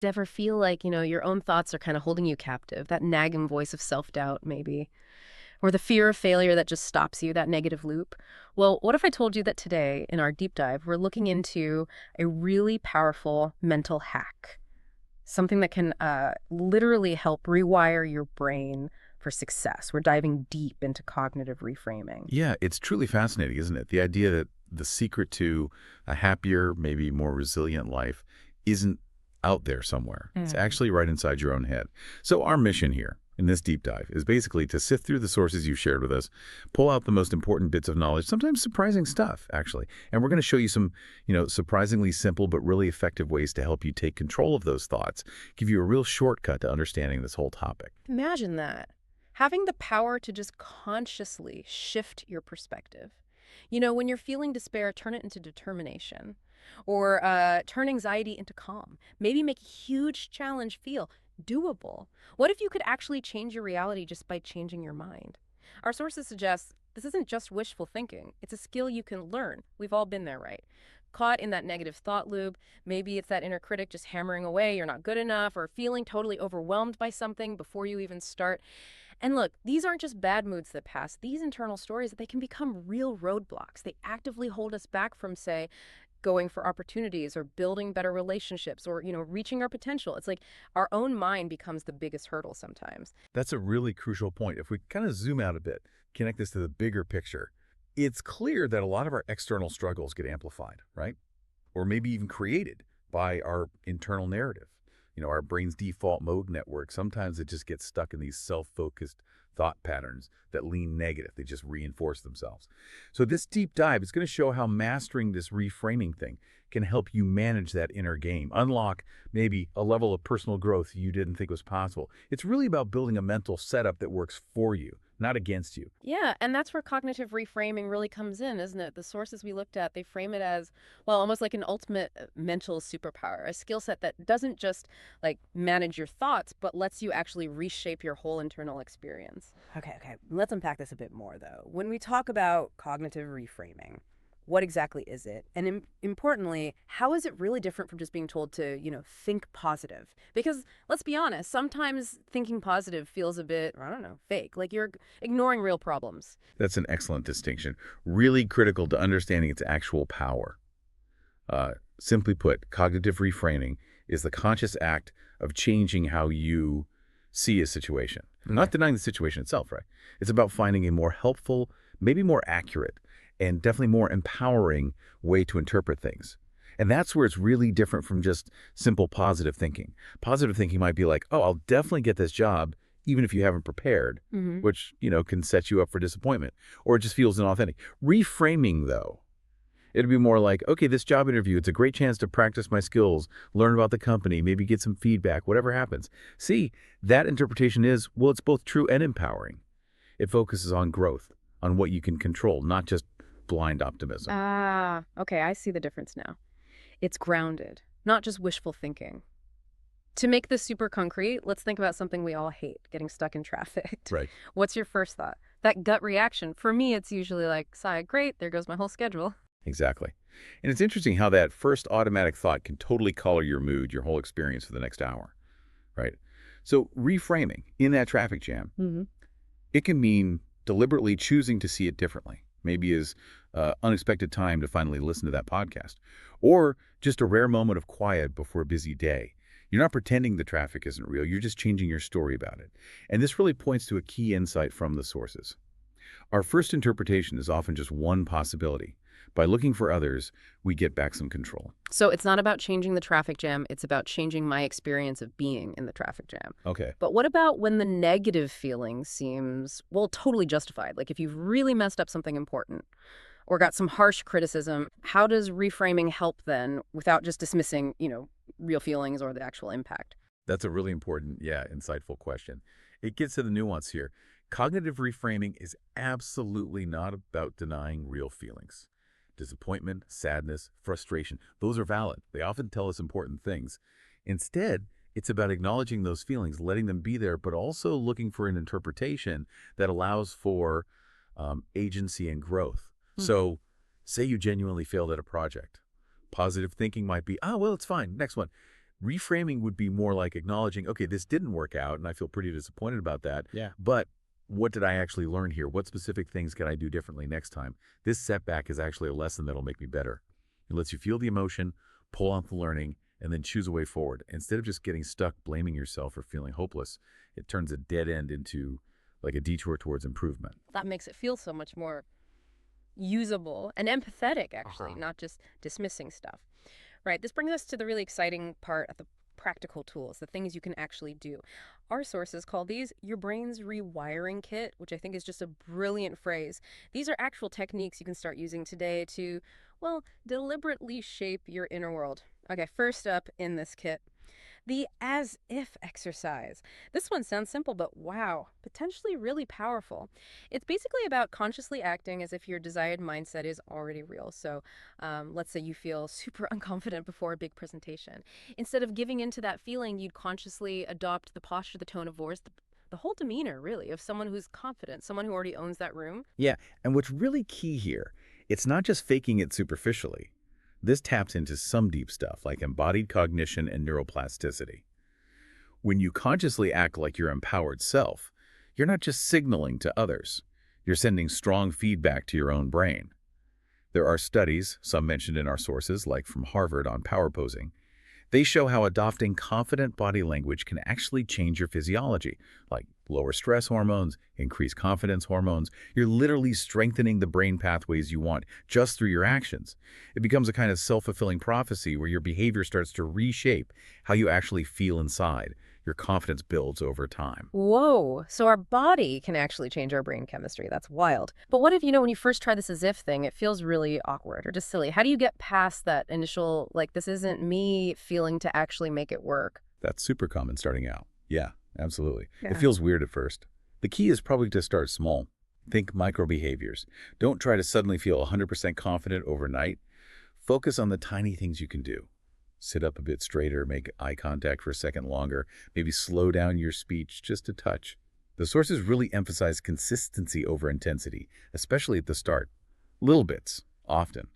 Ever feel like, your own thoughts are kind of holding you captive, that nagging voice of self-doubt maybe, or the fear of failure that just stops you, that negative loop? Well, what if I told you that today in our deep dive, we're looking into a really powerful mental hack, something that can literally help rewire your brain for success. We're diving deep into cognitive reframing. Yeah, it's truly fascinating, isn't it? The idea that the secret to a happier, maybe more resilient life isn't out there somewhere. It's Mm. actually right inside your own head. So our mission here in this deep dive is basically to sift through the sources you've shared with us, pull out the most important bits of knowledge, sometimes surprising stuff, actually. And we're going to show you some, surprisingly simple but really effective ways to help you take control of those thoughts, give you a real shortcut to understanding this whole topic. Imagine that. Having the power to just consciously shift your perspective. When you're feeling despair, turn it into determination. Or turn anxiety into calm. Maybe make a huge challenge feel doable. What if you could actually change your reality just by changing your mind? Our sources suggest this isn't just wishful thinking. It's a skill you can learn. We've all been there, right? Caught in that negative thought loop. Maybe it's that inner critic just hammering away, you're not good enough, or feeling totally overwhelmed by something before you even start. And look, these aren't just bad moods that pass. These internal stories, they can become real roadblocks. They actively hold us back from, say, going for opportunities or building better relationships or, reaching our potential. It's like our own mind becomes the biggest hurdle sometimes. That's a really crucial point. If we kind of zoom out a bit, connect this to the bigger picture, it's clear that a lot of our external struggles get amplified, right? Or maybe even created by our internal narrative. Our brain's default mode network, sometimes it just gets stuck in these self-focused thought patterns that lean negative. They just reinforce themselves. So this deep dive is going to show how mastering this reframing thing can help you manage that inner game, unlock maybe a level of personal growth you didn't think was possible. It's really about building a mental setup that works for you, not against you. Yeah, and that's where cognitive reframing really comes in, isn't it? The sources we looked at, they frame it as, well, almost like an ultimate mental superpower, a skill set that doesn't just like manage your thoughts, but lets you actually reshape your whole internal experience. Okay. Let's unpack this a bit more, though. When we talk about cognitive reframing, what exactly is it? And importantly, how is it really different from just being told to, think positive? Because let's be honest, sometimes thinking positive feels a bit, I don't know, fake, like you're ignoring real problems. That's an excellent distinction, really critical to understanding its actual power. Simply put, cognitive reframing is the conscious act of changing how you see a situation. Not denying the situation itself, right? It's about finding a more helpful, maybe more accurate, and definitely more empowering way to interpret things. And that's where it's really different from just simple positive thinking. Positive thinking might be like, oh, I'll definitely get this job, even if you haven't prepared, Hmm. which, can set you up for disappointment, or it just feels inauthentic. Reframing, though, it'd be more like, okay, this job interview, it's a great chance to practice my skills, learn about the company, maybe get some feedback, whatever happens. See, that interpretation is, well, it's both true and empowering. It focuses on growth, on what you can control, not just blind optimism. Ah, okay, I see the difference now. It's grounded, not just wishful thinking. To make this super concrete, let's think about something we all hate, getting stuck in traffic. Right. What's your first thought? That gut reaction. For me, it's usually like, sigh, great, there goes my whole schedule. Exactly. And it's interesting how that first automatic thought can totally color your mood, your whole experience for the next hour, right? So reframing in that traffic jam, Hmm. it can mean deliberately choosing to see it differently. Maybe as unexpected time to finally listen to that podcast, or just a rare moment of quiet before a busy day. You're not pretending the traffic isn't real. You're just changing your story about it. And this really points to a key insight from the sources. Our first interpretation is often just one possibility. By looking for others, we get back some control. So it's not about changing the traffic jam, it's about changing my experience of being in the traffic jam. Okay. But what about when the negative feeling seems, well, totally justified? Like if you've really messed up something important or got some harsh criticism, how does reframing help then without just dismissing, real feelings or the actual impact? That's a really important, insightful question. It gets to the nuance here. Cognitive reframing is absolutely not about denying real feelings. Disappointment, sadness, frustration, those are valid. They often tell us important things. Instead, it's about acknowledging those feelings, letting them be there, but also looking for an interpretation that allows for agency and growth. Hmm. So, say you genuinely failed at a project. Positive thinking might be, well, it's fine, next one. Reframing would be more like acknowledging, okay, this didn't work out, and I feel pretty disappointed about that. Yeah. But what did I actually learn here? What specific things can I do differently next time? This setback is actually a lesson that'll make me better. It lets you feel the emotion, pull out the learning, and then choose a way forward. Instead of just getting stuck blaming yourself or feeling hopeless, it turns a dead end into like a detour towards improvement. That makes it feel so much more usable and empathetic, actually, Uh-huh. not just dismissing stuff. Right. This brings us to the really exciting part of the practical tools, the things you can actually do. Our sources call these your brain's rewiring kit, which I think is just a brilliant phrase. These are actual techniques you can start using today to, well, deliberately shape your inner world. Okay, first up in this kit, the as if exercise. This one sounds simple, but wow, potentially really powerful. It's basically about consciously acting as if your desired mindset is already real. So let's say you feel super unconfident before a big presentation. Instead of giving into that feeling, you'd consciously adopt the posture, the tone of voice, the whole demeanor, really, of someone who's confident, someone who already owns that room. Yeah, and what's really key here, it's not just faking it superficially. This taps into some deep stuff like embodied cognition and neuroplasticity. When you consciously act like your empowered self, you're not just signaling to others. You're sending strong feedback to your own brain. There are studies, some mentioned in our sources, like from Harvard on power posing. They show how adopting confident body language can actually change your physiology, like lower stress hormones, increase confidence hormones. You're literally strengthening the brain pathways you want just through your actions. It becomes a kind of self-fulfilling prophecy where your behavior starts to reshape how you actually feel inside. Your confidence builds over time. Whoa. So our body can actually change our brain chemistry. That's wild. But what if, when you first try this as if thing, it feels really awkward or just silly? How do you get past that initial, like, this isn't me feeling to actually make it work? That's super common starting out. Yeah, absolutely. It Yeah. feels weird at first. The key is probably to start small. Think micro behaviors. Don't try to suddenly feel 100% confident overnight. Focus on the tiny things you can do. Sit up a bit straighter, make eye contact for a second longer, maybe slow down your speech just a touch. The sources really emphasize consistency over intensity, especially at the start. Little bits, often.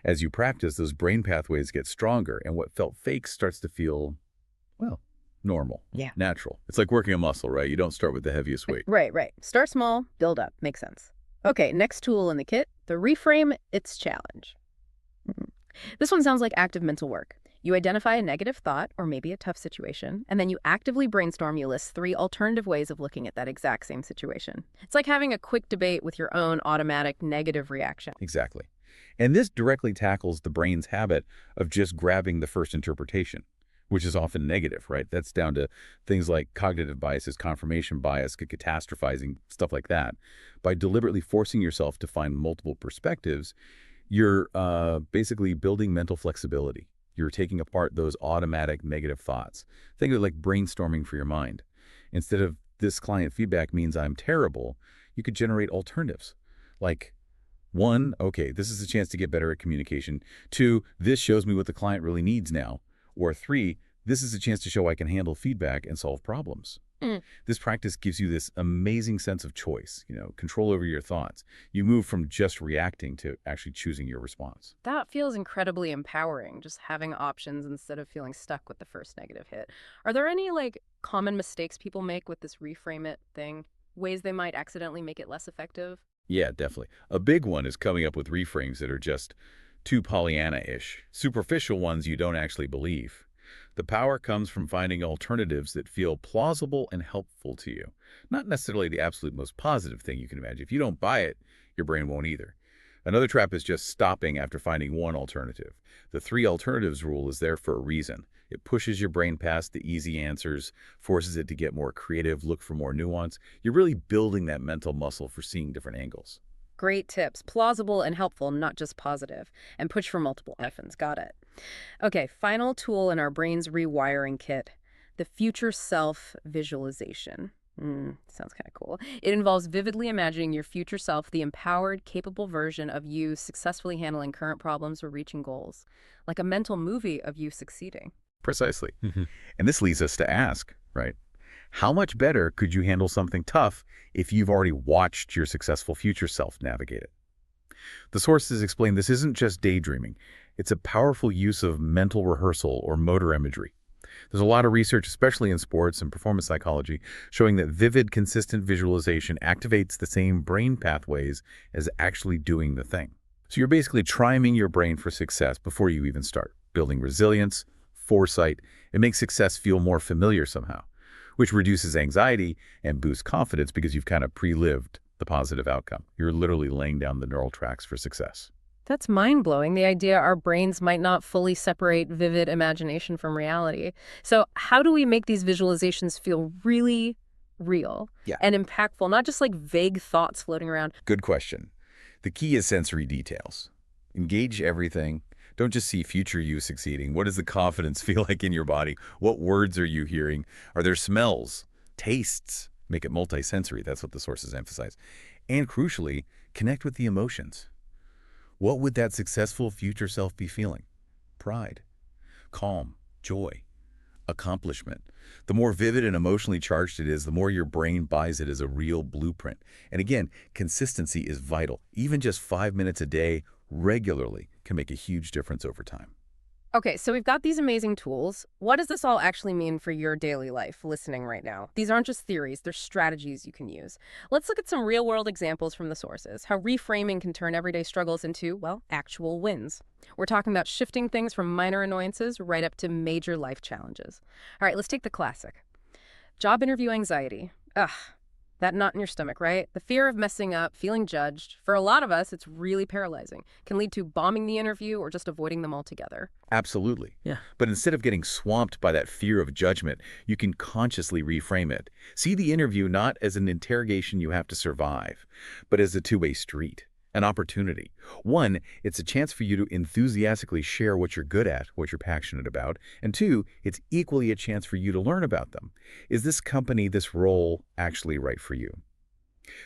As you practice, those brain pathways get stronger, and what felt fake starts to feel, well, normal, Yeah. natural. It's like working a muscle, right? You don't start with the heaviest weight. Right, right. Start small, build up. Makes sense. Okay, next tool in the kit, the Reframe It's challenge. Mhm. This one sounds like active mental work. You identify a negative thought or maybe a tough situation, and then you actively brainstorm. You list 3 alternative ways of looking at that exact same situation. It's like having a quick debate with your own automatic negative reaction. Exactly. And this directly tackles the brain's habit of just grabbing the first interpretation, which is often negative, right? That's down to things like cognitive biases, confirmation bias, catastrophizing, stuff like that. By deliberately forcing yourself to find multiple perspectives, you're basically building mental flexibility. You're taking apart those automatic negative thoughts. Think of it like brainstorming for your mind. Instead of this client feedback means I'm terrible, you could generate alternatives. Like, 1, okay, this is a chance to get better at communication. 2, this shows me what the client really needs now. Or 3, this is a chance to show I can handle feedback and solve problems. Mm. This practice gives you this amazing sense of choice, control over your thoughts. You move from just reacting to actually choosing your response. That feels incredibly empowering, just having options instead of feeling stuck with the first negative hit. Are there any, like, common mistakes people make with this Reframe It thing? Ways they might accidentally make it less effective? Yeah, definitely. A big one is coming up with reframes that are just too Pollyanna-ish, superficial ones you don't actually believe. The power comes from finding alternatives that feel plausible and helpful to you. Not necessarily the absolute most positive thing you can imagine. If you don't buy it, your brain won't either. Another trap is just stopping after finding one alternative. The 3 alternatives rule is there for a reason. It pushes your brain past the easy answers, forces it to get more creative, look for more nuance. You're really building that mental muscle for seeing different angles. Great tips. Plausible and helpful, not just positive. And push for multiple F's. Got it. Okay, final tool in our brain's rewiring kit, the future self visualization. Sounds kind of cool. It involves vividly imagining your future self, the empowered, capable version of you successfully handling current problems or reaching goals, like a mental movie of you succeeding. Precisely. And this leads us to ask, right? How much better could you handle something tough if you've already watched your successful future self navigate it? The sources explain this isn't just daydreaming. It's a powerful use of mental rehearsal or motor imagery. There's a lot of research, especially in sports and performance psychology, showing that vivid, consistent visualization activates the same brain pathways as actually doing the thing. So you're basically priming your brain for success before you even start, building resilience, foresight. It makes success feel more familiar somehow, which reduces anxiety and boosts confidence because you've kind of pre-lived the positive outcome. You're literally laying down the neural tracks for success. That's mind-blowing, the idea our brains might not fully separate vivid imagination from reality. So how do we make these visualizations feel really real Yeah. and impactful, not just like vague thoughts floating around? Good question. The key is sensory details. Engage everything. Don't just see future you succeeding. What does the confidence feel like in your body? What words are you hearing? Are there smells, tastes? Make it multisensory. That's what the sources emphasize. And crucially, connect with the emotions. What would that successful future self be feeling? Pride, calm, joy, accomplishment. The more vivid and emotionally charged it is, the more your brain buys it as a real blueprint. And again, consistency is vital. Even just 5 minutes a day regularly can make a huge difference over time. Okay, so we've got these amazing tools. What does this all actually mean for your daily life listening right now? These aren't just theories, they're strategies you can use. Let's look at some real-world examples from the sources, how reframing can turn everyday struggles into, well, actual wins. We're talking about shifting things from minor annoyances right up to major life challenges. All right, let's take the classic. Job interview anxiety. Ugh, that knot in your stomach, right? The fear of messing up, feeling judged. For a lot of us, it's really paralyzing. Can lead to bombing the interview or just avoiding them altogether. Absolutely. Yeah. But instead of getting swamped by that fear of judgment, you can consciously reframe it. See the interview not as an interrogation you have to survive, but as a two-way street, an opportunity. One, it's a chance for you to enthusiastically share what you're good at, what you're passionate about. And two, it's equally a chance for you to learn about them. Is this company, this role, actually right for you?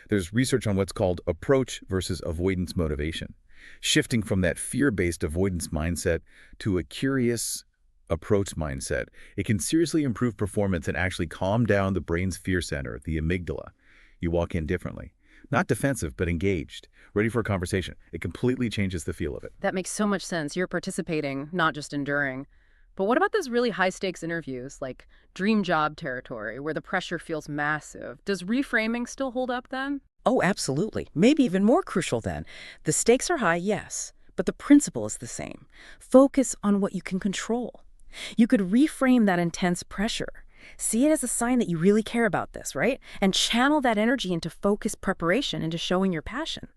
There's research on what's called approach versus avoidance motivation, shifting from that fear-based avoidance mindset to a curious approach mindset. It can seriously improve performance and actually calm down the brain's fear center, the amygdala. You walk in differently. Not defensive, but engaged, ready for a conversation. It completely changes the feel of it. That makes so much sense. You're participating, not just enduring. But what about those really high-stakes interviews, like dream job territory, where the pressure feels massive? Does reframing still hold up then? Oh, absolutely. Maybe even more crucial then. The stakes are high, yes, but the principle is the same. Focus on what you can control. You could reframe that intense pressure. See it as a sign that you really care about this, right? And channel that energy into focused preparation, into showing your passion.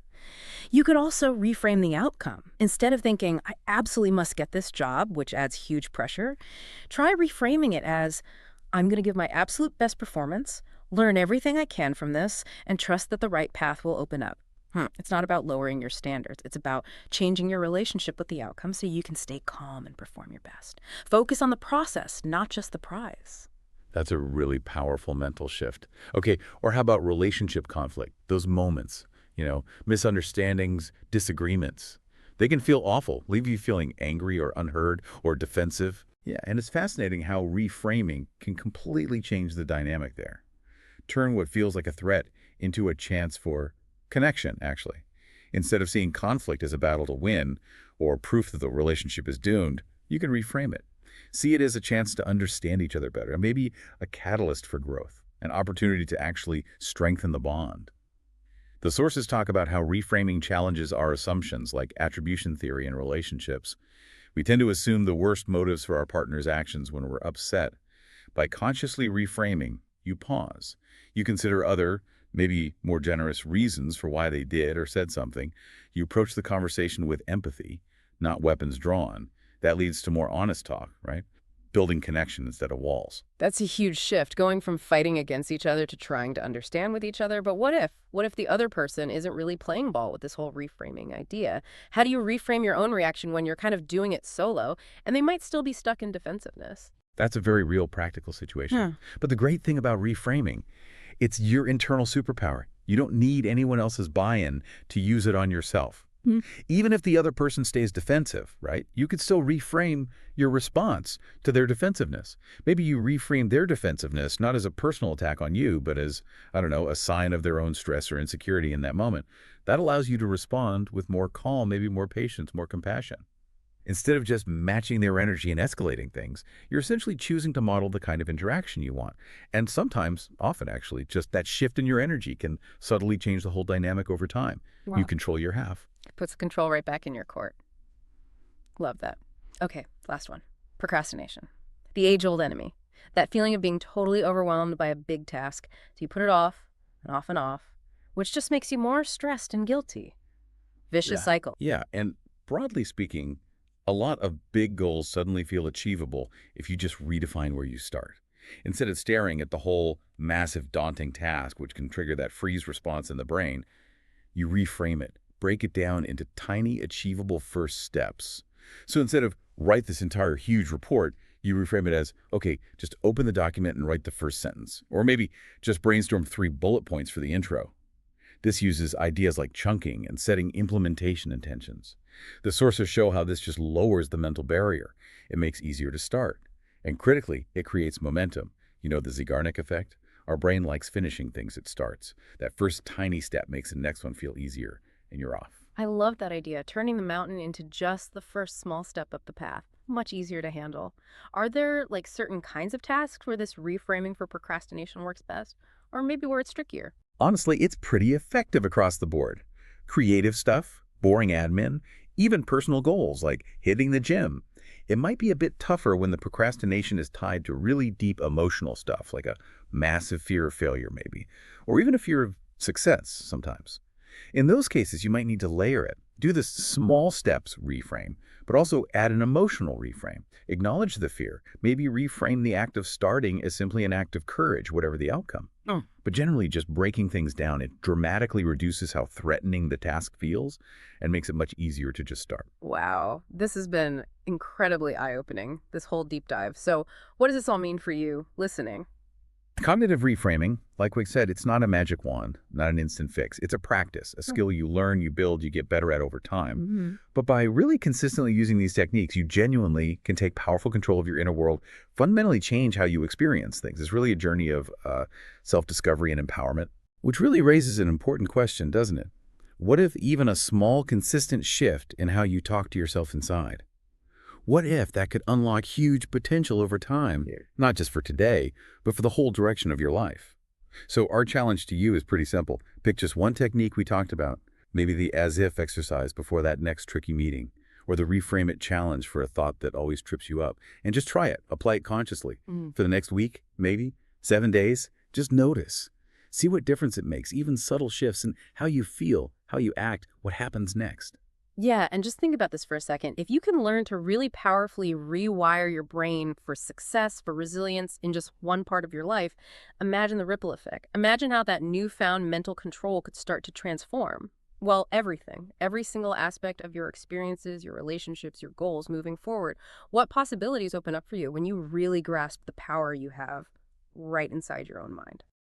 You could also reframe the outcome. Instead of thinking, I absolutely must get this job, which adds huge pressure, try reframing it as, I'm going to give my absolute best performance, learn everything I can from this, and trust that the right path will open up. It's not about lowering your standards. It's about changing your relationship with the outcome so you can stay calm and perform your best. Focus on the process, not just the prize. That's a really powerful mental shift. Okay, or how about relationship conflict? Those moments, misunderstandings, disagreements. They can feel awful, leave you feeling angry or unheard or defensive. Yeah, and it's fascinating how reframing can completely change the dynamic there. Turn what feels like a threat into a chance for connection, actually. Instead of seeing conflict as a battle to win or proof that the relationship is doomed, you can reframe it. See it as a chance to understand each other better, and maybe a catalyst for growth, an opportunity to actually strengthen the bond. The sources talk about how reframing challenges our assumptions like attribution theory in relationships. We tend to assume the worst motives for our partner's actions when we're upset. By consciously reframing, you pause. You consider other, maybe more generous reasons for why they did or said something. You approach the conversation with empathy, not weapons drawn. That leads to more honest talk, right? Building connection instead of walls. That's a huge shift, going from fighting against each other to trying to understand with each other. But what if? What if the other person isn't really playing ball with this whole reframing idea? How do you reframe your own reaction when you're kind of doing it solo, and they might still be stuck in defensiveness? That's a very real practical situation. But the great thing about reframing, it's your internal superpower. You don't need anyone else's buy-in to use it on yourself. Even if the other person stays defensive, right, you could still reframe your response to their defensiveness. Maybe you reframe their defensiveness not as a personal attack on you, but as, I don't know, a sign of their own stress or insecurity in that moment. That allows you to respond with more calm, maybe more patience, more compassion. Instead of just matching their energy and escalating things, you're essentially choosing to model the kind of interaction you want. And sometimes, often actually, just that shift in your energy can subtly change the whole dynamic over time. You Wow. control your half. Puts the control right back in your court. Love that. Okay, last one. Procrastination. The age-old enemy. That feeling of being totally overwhelmed by a big task. So you put it off and off, which just makes you more stressed and guilty. Vicious Yeah. cycle. Yeah, and broadly speaking, a lot of big goals suddenly feel achievable if you just redefine where you start. Instead of staring at the whole massive, daunting task, which can trigger that freeze response in the brain, you reframe it, break it down into tiny, achievable first steps. So instead of write this entire huge report, you reframe it as, okay, just open the document and write the first sentence. Or maybe just brainstorm 3 bullet points for the intro. This uses ideas like chunking and setting implementation intentions. The sources show how this just lowers the mental barrier. It makes it easier to start. And critically, it creates momentum. You know the Zeigarnik effect? Our brain likes finishing things it starts. That first tiny step makes the next one feel easier, and you're off. I love that idea, turning the mountain into just the first small step up the path. Much easier to handle. Are there like certain kinds of tasks where this reframing for procrastination works best? Or maybe where it's trickier? Honestly, it's pretty effective across the board. Creative stuff, boring admin, even personal goals like hitting the gym. It might be a bit tougher when the procrastination is tied to really deep emotional stuff, like a massive fear of failure maybe, or even a fear of success sometimes. In those cases, you might need to layer it. Do the small steps reframe, but also add an emotional reframe. Acknowledge the fear. Maybe reframe the act of starting as simply an act of courage, whatever the outcome. But generally, just breaking things down, it dramatically reduces how threatening the task feels and makes it much easier to just start. Wow, this has been incredibly eye-opening, this whole deep dive. So what does this all mean for you listening? Cognitive reframing, like we said, it's not a magic wand, not an instant fix. It's a practice, a skill you learn, you build, you get better at over time. Mhm. But by really consistently using these techniques, you genuinely can take powerful control of your inner world, fundamentally change how you experience things. It's really a journey of self-discovery and empowerment, which really raises an important question, doesn't it? What if even a small, consistent shift in how you talk to yourself inside? What if that could unlock huge potential over time, not just for today, but for the whole direction of your life? So our challenge to you is pretty simple. Pick just one technique we talked about, maybe the as-if exercise before that next tricky meeting, or the Reframe It challenge for a thought that always trips you up, and just try it. Apply it consciously. Mm. For the next week, maybe, 7 days, just notice. See what difference it makes, even subtle shifts in how you feel, how you act, what happens next. Yeah, and just think about this for a second. If you can learn to really powerfully rewire your brain for success, for resilience in just one part of your life, imagine the ripple effect. Imagine how that newfound mental control could start to transform. Well, everything, every single aspect of your experiences, your relationships, your goals moving forward. What possibilities open up for you when you really grasp the power you have right inside your own mind?